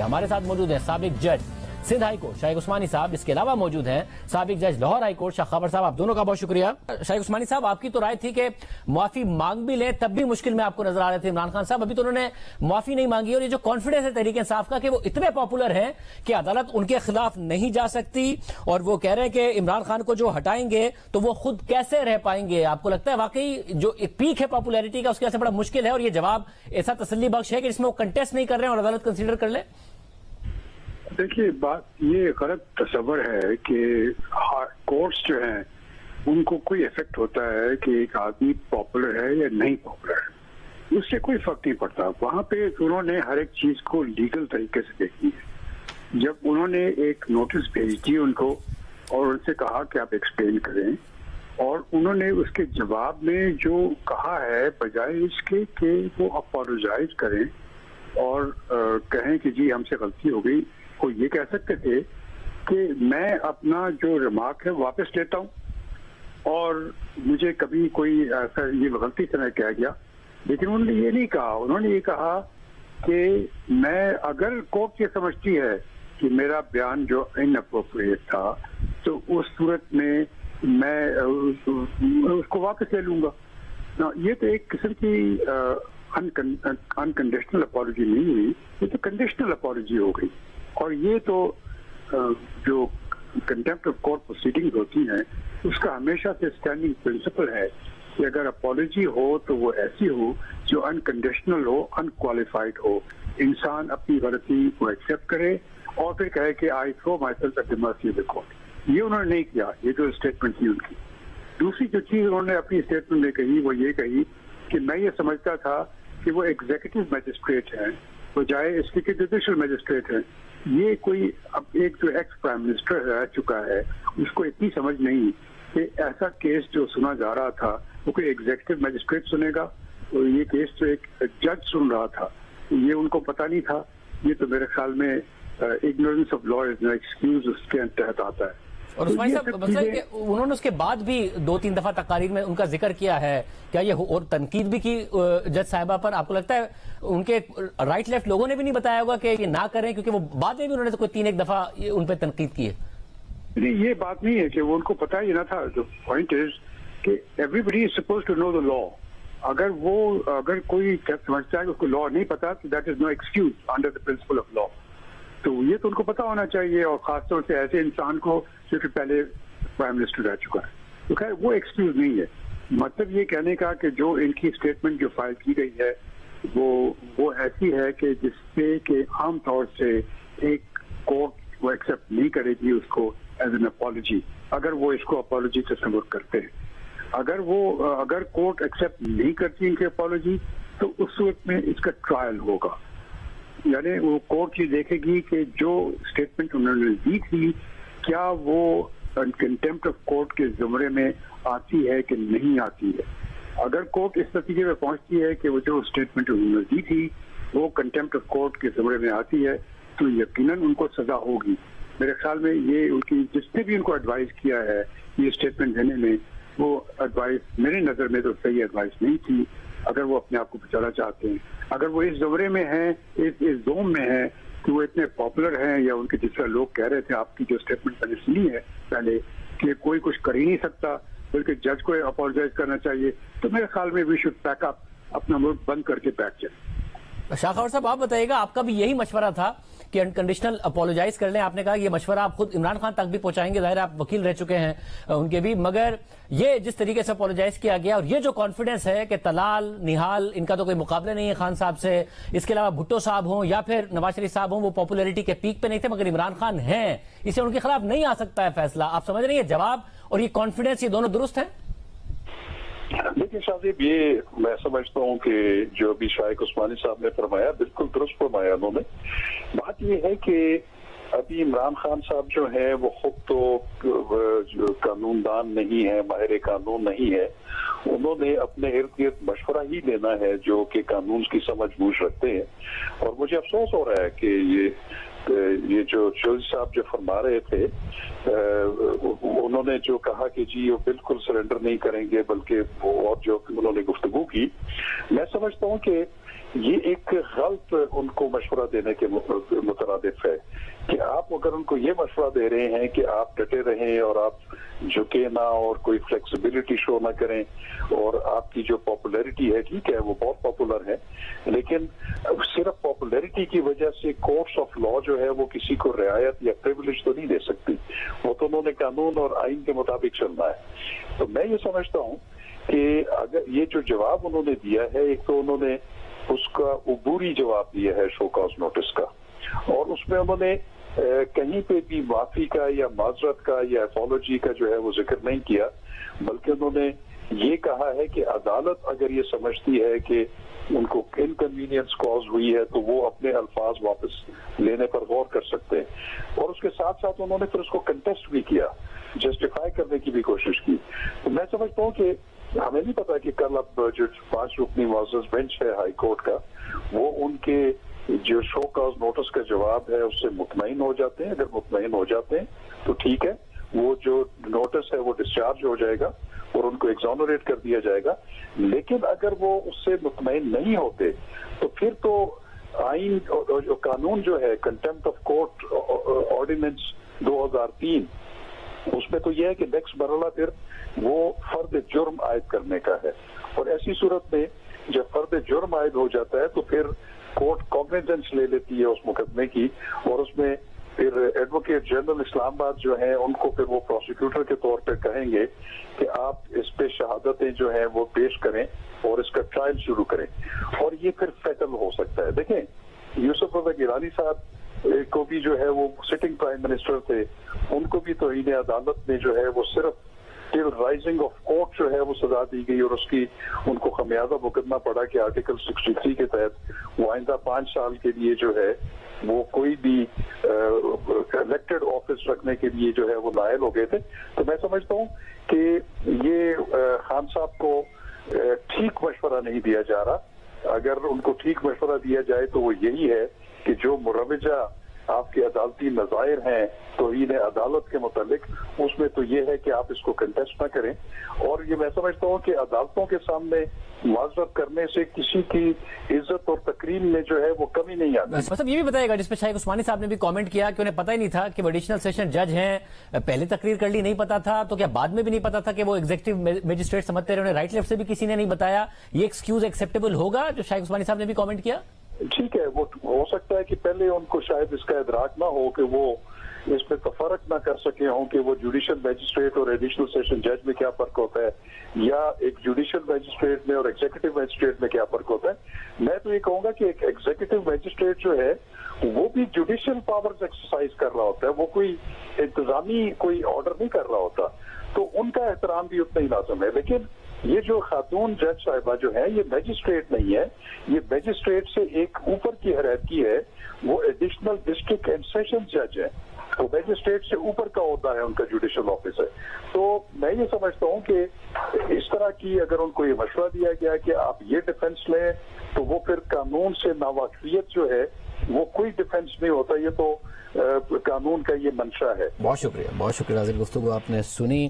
ہمارے ساتھ موجود ہیں سابق جج سندھ ہائی کورٹ شاہق عثمانی صاحب، اس کے علاوہ موجود ہیں سابق جج لاہور ہائی کورٹ شاہ خاور صاحب. آپ دونوں کا بہت شکریہ. شاہق عثمانی صاحب، آپ کی تو رائے تھی کہ معافی مانگ بھی لیں تب بھی مشکل میں آپ کو نظر آ رہے تھے عمران خان صاحب. ابھی تو انہوں نے معافی نہیں مانگی، اور یہ جو کانفیڈنس ہے تحریک انصاف کا کہ وہ اتنے پاپولر ہیں کہ عدالت ان کے خلاف نہیں جا سکتی، اور وہ کہہ رہے ہیں کہ عمران خان کو جو ہٹائیں گے تو وہ خود کیسے رہ پائیں گے. آپ کو لگتا ہے واقعی جو پیک ہے پاپولیرٹی کا اس کے وجہ سے بڑا مشکل ہے، اور یہ جواب ایسا تسلی بخش ہے کہ جس میں وہ کنٹیسٹ نہیں کر رہے ہیں اور عدالت کنسیڈر کر لے؟ دیکھیے، بات یہ غلط تصور ہے کہ کورٹس جو ہیں ان کو کوئی افیکٹ ہوتا ہے کہ ایک آدمی پاپولر ہے یا نہیں پاپولر ہے. اس سے کوئی فرق نہیں پڑتا. وہاں پہ انہوں نے ہر ایک چیز کو لیگل طریقے سے دیکھی ہے. جب انہوں نے ایک نوٹس بھیج دی ان کو اور ان سے کہا کہ آپ ایکسپلین کریں، اور انہوں نے اس کے جواب میں جو کہا ہے بجائے اس کے کہ وہ اپولوجائز کریں اور کہیں کہ جی ہم سے غلطی ہو گئی، وہ یہ کہہ سکتے تھے کہ میں اپنا جو ریمارک ہے واپس لیتا ہوں اور مجھے کبھی کوئی ایسا یہ غلطی سے میں کہہ گیا. لیکن انہوں نے یہ نہیں کہا. انہوں نے یہ کہا کہ میں اگر کورٹ یہ سمجھتی ہے کہ میرا بیان جو ان اپروپریٹ تھا تو اس صورت میں میں اس کو واپس لے لوں گا. یہ تو ایک قسم کی انکنڈیشنل اپالوجی نہیں ہوئی، یہ تو کنڈیشنل اپالوجی ہو گئی. اور یہ تو جو کنٹیمپٹ آف کورٹ پروسیڈنگ ہوتی ہیں اس کا ہمیشہ سے اسٹینڈنگ پرنسپل ہے کہ اگر اپالوجی ہو تو وہ ایسی ہو جو انکنڈیشنل ہو، انکوالیفائڈ ہو. انسان اپنی غلطی کو ایکسیپٹ کرے اور پھر کہے کہ I throw myself at the mercy of the court. یہ انہوں نے نہیں کیا. یہ جو اسٹیٹمنٹ تھی ان کی. دوسری جو چیز انہوں نے اپنی اسٹیٹمنٹ میں کہی وہ یہ کہی کہ میں یہ سمجھتا تھا کہ وہ ایگزیکٹو میجسٹریٹ ہیں بجائے اس کے جوڈیشل میجسٹریٹ ہیں. یہ کوئی اب ایک جو ایکس پرائم منسٹر رہ چکا ہے اس کو اتنی سمجھ نہیں کہ ایسا کیس جو سنا جا رہا تھا وہ کوئی ایگزیکٹو میجسٹریٹ سنے گا، اور یہ کیس تو ایک جج سن رہا تھا. یہ ان کو پتہ نہیں تھا. یہ تو میرے خیال میں ignorance of law is no excuse اس کے تحت آتا ہے. اور عثمانی صاحب مثلا کہ انہوں نے اس کے بعد بھی 2-3 دفعہ تقاریر میں ان کا ذکر کیا ہے، کیا یہ اور تنقید بھی کی جج صاحبہ پر؟ آپ کو لگتا ہے ان کے رائٹ لیفٹ لوگوں نے بھی نہیں بتایا ہوگا کہ یہ نہ کریں، کیونکہ وہ بعد میں بھی انہوں نے کوئی 3-1 دفعہ ان پہ تنقید کی ہے؟ نہیں، یہ بات نہیں ہے کہ وہ ان کو پتہ ہی نہ تھا. جو پوائنٹ از کہ everybody is supposed to know the law. اگر کوئی سمجھتا ہے کہ اس کو لا نہیں پتا تو that is no excuse under the principle of law. تو یہ تو ان کو پتا ہونا چاہیے، اور خاص طور سے ایسے انسان کو جو کہ پہلے پرائم منسٹر رہ چکا ہے. تو خیر وہ ایکسکیوز نہیں ہے. مطلب یہ کہنے کا کہ جو ان کی اسٹیٹمنٹ جو فائل کی گئی ہے وہ ایسی ہے کہ جس سے کہ عام طور سے ایک کورٹ وہ ایکسیپٹ نہیں کرے گی اس کو ایز این اپالوجی، اگر وہ اس کو اپالوجی تصور کرتے ہیں. اگر کورٹ ایکسیپٹ نہیں کرتی ان کی اپالوجی تو اس صورت میں اس کا ٹرائل ہوگا. یعنی وہ کورٹ یہ دیکھے گی کہ جو اسٹیٹمنٹ انہوں نے دی تھی کیا وہ کنٹیمپٹ آف کورٹ کے زمرے میں آتی ہے کہ نہیں آتی ہے. اگر کورٹ اس نتیجے میں پہنچتی ہے کہ وہ جو اسٹیٹمنٹ انہوں نے دی تھی وہ کنٹیمپٹ آف کورٹ کے زمرے میں آتی ہے تو یقیناً ان کو سزا ہوگی. میرے خیال میں یہ ان کی جس نے بھی ان کو ایڈوائز کیا ہے یہ اسٹیٹمنٹ دینے میں، وہ ایڈوائز میرے نظر میں تو صحیح ایڈوائز نہیں تھی. اگر وہ اپنے آپ کو بچانا چاہتے ہیں، اگر وہ اس زمرے میں ہیں، اس زوم میں ہیں کہ وہ اتنے پاپولر ہیں، یا ان کے جس طرح لوگ کہہ رہے تھے آپ کی جو اسٹیٹمنٹ میں نے سنی ہے پہلے کہ کوئی کچھ کر ہی نہیں سکتا بلکہ جج کو اپولوجائز کرنا چاہیے، تو میرے خیال میں وی شوڈ پیک اپ، اپنا ملک بند کر کے بیٹھ جائیں. شاہ خاور صاحب آپ بتائیے گا، آپ کا بھی یہی مشورہ تھا کہ انکنڈیشنل اپولوجائز کر لیں. آپ نے کہا یہ مشورہ آپ خود عمران خان تک بھی پہنچائیں گے، ظاہر آپ وکیل رہ چکے ہیں ان کے بھی، مگر یہ جس طریقے سے اپولوجائز کیا گیا اور یہ جو کانفیڈنس ہے کہ طلال نہال ان کا تو کوئی مقابلہ نہیں ہے خان صاحب سے، اس کے علاوہ بھٹو صاحب ہوں یا پھر نواز شریف صاحب ہوں، وہ پاپولیرٹی کے پیک پہ نہیں تھے مگر عمران خان ہیں، اسے ان کے خلاف نہیں آ سکتا ہے فیصلہ. آپ سمجھ رہے ہیں یہ جواب اور یہ کانفیڈنس یہ دونوں درست ہیں؟ دیکھیں شاہزیب، یہ میں سمجھتا ہوں کہ جو ابھی شاہق عثمانی صاحب نے فرمایا بالکل درست فرمایا انہوں نے. بات یہ ہے کہ ابھی عمران خان صاحب جو ہیں وہ خود تو قانون دان نہیں ہے، ماہر قانون نہیں ہے. انہوں نے اپنے ارد گرد مشورہ ہی لینا ہے جو کہ قانون کی سمجھ بوجھ رکھتے ہیں. اور مجھے افسوس ہو رہا ہے کہ یہ جو چودھری صاحب جو فرما رہے تھے انہوں نے جو کہا کہ جی وہ بالکل سرنڈر نہیں کریں گے، بلکہ وہ اور جو انہوں نے گفتگو کی، میں سمجھتا ہوں کہ یہ ایک غلط ان کو مشورہ دینے کے مترادف ہے کہ آپ اگر ان کو یہ مشورہ دے رہے ہیں کہ آپ ڈٹے رہیں اور آپ جھکے نہ اور کوئی فلیکسیبلٹی شو نہ کریں، اور آپ کی جو پاپولیرٹی ہے ٹھیک ہے وہ بہت پاپولر ہے، لیکن صرف پاپولیرٹی کی وجہ سے کورٹس آف لا جو ہے وہ کسی کو رعایت یا پریویلیج تو نہیں دے سکتی، وہ تو انہوں نے قانون اور آئین کے مطابق چلنا ہے۔ تو میں یہ سمجھتا ہوں کہ اگر یہ جو جواب انہوں نے دیا ہے، ایک تو انہوں نے اس کا عبوری جواب دیا ہے شو کاز نوٹس کا، اور اس میں انہوں نے کہیں پہ بھی معافی کا یا معذرت کا یا اپالوجی کا جو ہے وہ ذکر نہیں کیا، بلکہ انہوں نے یہ کہا ہے کہ عدالت اگر یہ سمجھتی ہے کہ ان کو انکنوینئنس کاز ہوئی ہے تو وہ اپنے الفاظ واپس لینے پر غور کر سکتے ہیں، اور اس کے ساتھ ساتھ انہوں نے پھر اس کو کنٹیسٹ بھی کیا، جسٹیفائی کرنے کی بھی کوشش کی۔ تو میں سمجھتا ہوں کہ ہمیں نہیں پتا کہ کل اب جو 5 رکنی معزز بینچ ہے ہائی کورٹ کا، وہ ان کے جو شو کاز نوٹس کا جواب ہے اس سے مطمئن ہو جاتے ہیں۔ اگر مطمئن ہو جاتے ہیں تو ٹھیک ہے، وہ جو نوٹس ہے وہ ڈسچارج ہو جائے گا اور ان کو ایگزونریٹ کر دیا جائے گا، لیکن اگر وہ اس سے مطمئن نہیں ہوتے تو پھر تو آئین جو قانون جو ہے کنٹمپٹ آف کورٹ آرڈیننس 2003، اس میں تو یہ ہے کہ نیکسٹ مرحلہ پھر وہ فرد جرم عائد کرنے کا ہے، اور ایسی صورت میں جب فرد جرم عائد ہو جاتا ہے تو پھر کورٹ کاگنیزنس لے لیتی ہے اس مقدمے کی، اور اس میں پھر ایڈوکیٹ جنرل اسلام آباد جو ہیں ان کو پھر وہ پروسیکیوٹر کے طور پہ کہیں گے کہ آپ اس پہ شہادتیں جو ہیں وہ پیش کریں اور اس کا ٹرائل شروع کریں، اور یہ پھر فیٹل ہو سکتا ہے۔ دیکھیں یوسف رضا گیلانی صاحب کو بھی جو ہے وہ سٹنگ پرائم منسٹر تھے، ان کو بھی توہین عدالت میں جو ہے وہ صرف ٹل رائزنگ آف کورٹ جو ہے وہ سزا دی گئی، اور اس کی ان کو خمیازہ بھگتنا پڑا کہ آرٹیکل 63 کے تحت وہ آئندہ 5 سال کے لیے جو ہے وہ کوئی بھی الیکٹڈ آفس رکھنے کے لیے جو ہے وہ نائل ہو گئے تھے۔ تو میں سمجھتا ہوں کہ یہ خان صاحب کو ٹھیک مشورہ نہیں دیا جا رہا۔ اگر ان کو ٹھیک مشورہ دیا جائے تو وہ یہی ہے کہ جو مروجہ آپ کے عدالتی نظائر ہیں توہین عدالت کے متعلق، اس میں تو یہ ہے کہ آپ اس کو کنٹیسٹ نہ کریں، اور یہ میں سمجھتا ہوں کہ عدالتوں کے سامنے معذرت کرنے سے کسی کی عزت اور تکریم میں جو ہے وہ کمی نہیں آتی۔ مطلب یہ بھی بتائے گا، جس پہ شاہد عثمانی صاحب نے بھی کامنٹ کیا کہ انہیں پتہ ہی نہیں تھا کہ وہ ایڈیشنل سیشن جج ہیں، پہلے تقریر کر لی نہیں پتا تھا، تو کیا بعد میں بھی نہیں پتا تھا کہ وہ ایگزیکٹو میجسٹریٹ سمجھتے رہے، انہیں رائٹ لیفٹ سے بھی کسی نے نہیں بتایا، یہ ایکسکیوز ایکسیپٹیبل ہوگا جو شاہد عثمانی صاحب نے بھی کامنٹ کیا؟ ٹھیک ہے، وہ ہو سکتا ہے کہ پہلے ان کو شاید اس کا ادراک نہ ہو کہ وہ اس پہ تفرق نہ کر سکے ہوں کہ وہ جوڈیشل میجسٹریٹ اور ایڈیشنل سیشن جج میں کیا فرق ہوتا ہے، یا ایک جوڈیشل میجسٹریٹ میں اور ایگزیکٹو میجسٹریٹ میں کیا فرق ہوتا ہے۔ میں تو یہ کہوں گا کہ ایک ایگزیکٹو میجسٹریٹ جو ہے وہ بھی جوڈیشل پاورز ایکسرسائز کر رہا ہوتا ہے، وہ کوئی انتظامی کوئی آرڈر نہیں کر رہا ہوتا، تو ان کا احترام بھی اتنا ہی لازم ہے۔ لیکن یہ جو خاتون جج صاحبہ جو ہے یہ میجسٹریٹ نہیں ہے، یہ میجسٹریٹ سے ایک اوپر کی حیثیت ہے، وہ ایڈیشنل ڈسٹرکٹ اینڈ سیشن جج ہے، وہ میجسٹریٹ سے اوپر کا عہدہ ہے، ان کا جوڈیشل آفس ہے۔ تو میں یہ سمجھتا ہوں کہ اس طرح کی اگر ان کو یہ مشورہ دیا گیا کہ آپ یہ ڈیفنس لیں تو وہ پھر قانون سے ناواقفیت جو ہے وہ کوئی ڈیفنس نہیں ہوتا، یہ تو قانون کا یہ منشا ہے۔ بہت شکریہ، بہت شکریہ، ناظرین گفتگو آپ نے سنی۔